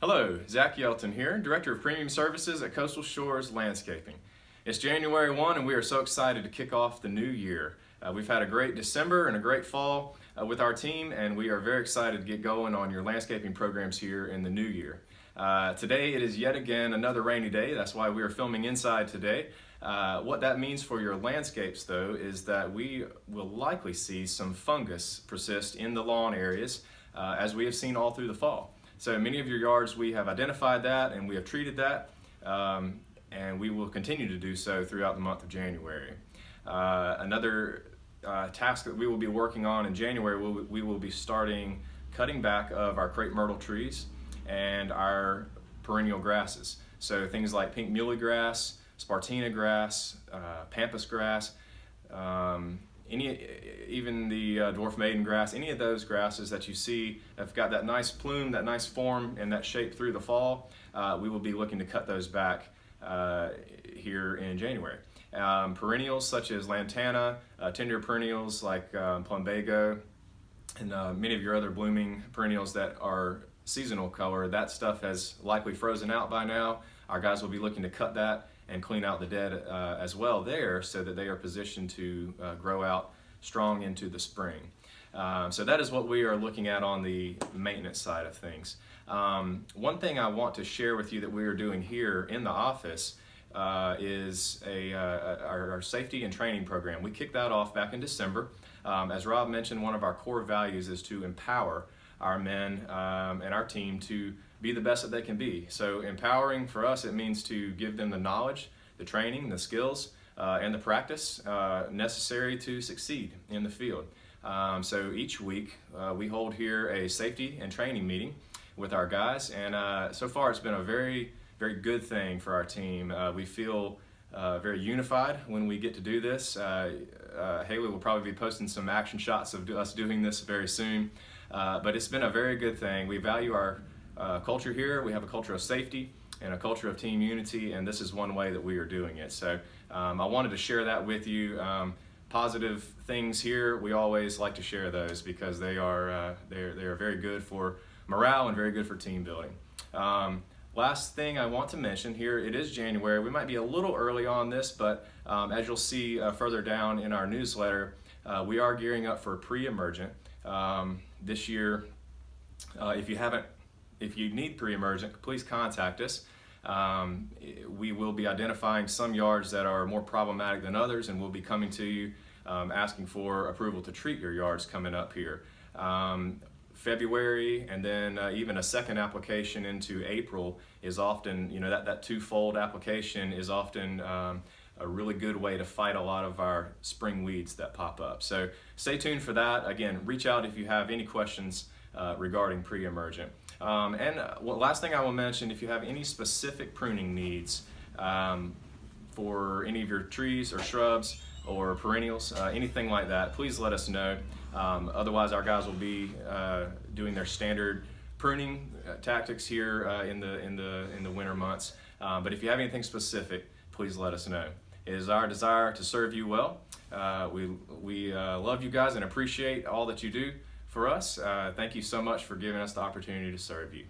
Hello, Zach Yelton here, Director of Premium Services at Coastal Shores Landscaping. It's January 1 and we are so excited to kick off the new year. We've had a great December and a great fall with our team, and we are very excited to get going on your landscaping programs here in the new year. Today it is yet again another rainy day. That's why we are filming inside today. What that means for your landscapes though is that we will likely see some fungus persist in the lawn areas as we have seen all through the fall. So many of your yards, we have identified that and we have treated that, and we will continue to do so throughout the month of January. Another task that we will be working on in January, we will be starting cutting back of our crepe myrtle trees and our perennial grasses. So things like pink muley grass, Spartina grass, pampas grass, even the dwarf maiden grass, any of those grasses that you see have got that nice plume, that nice form, and that shape through the fall, we will be looking to cut those back here in January. Perennials such as lantana, tender perennials like plumbago, and many of your other blooming perennials that are seasonal color, that stuff has likely frozen out by now. Our guys will be looking to cut that and clean out the dead as well there, so that they are positioned to grow out strong into the spring. So that is what we are looking at on the maintenance side of things. One thing I want to share with you that we are doing here in the office is our safety and training program. We kicked that off back in December. As Rob mentioned, one of our core values is to empower our men and our team to be the best that they can be. So empowering for us, it means to give them the knowledge, the training, the skills, and the practice necessary to succeed in the field. So each week we hold here a safety and training meeting with our guys, and so far it's been a very good thing for our team. We feel very unified when we get to do this. Haley will probably be posting some action shots of us doing this very soon, but it's been a very good thing. We value our culture here. We have a culture of safety and a culture of team unity, and this is one way that we are doing it. So I wanted to share that with you. Positive things here, we always like to share those because they are very good for morale and very good for team building. Last thing I want to mention here, it is January. We might be a little early on this, but as you'll see further down in our newsletter, we are gearing up for pre-emergent this year. If you need pre-emergent, please contact us. We will be identifying some yards that are more problematic than others, and we'll be coming to you asking for approval to treat your yards coming up here. February and then even a second application into April is often, that twofold application is often a really good way to fight a lot of our spring weeds that pop up. So stay tuned for that. Again, reach out if you have any questions regarding pre-emergent. Last thing I will mention, if you have any specific pruning needs for any of your trees or shrubs or perennials, anything like that, please let us know. Otherwise, our guys will be doing their standard pruning tactics here in the winter months. But if you have anything specific, please let us know. It is our desire to serve you well. We love you guys and appreciate all that you do for us. Thank you so much for giving us the opportunity to serve you.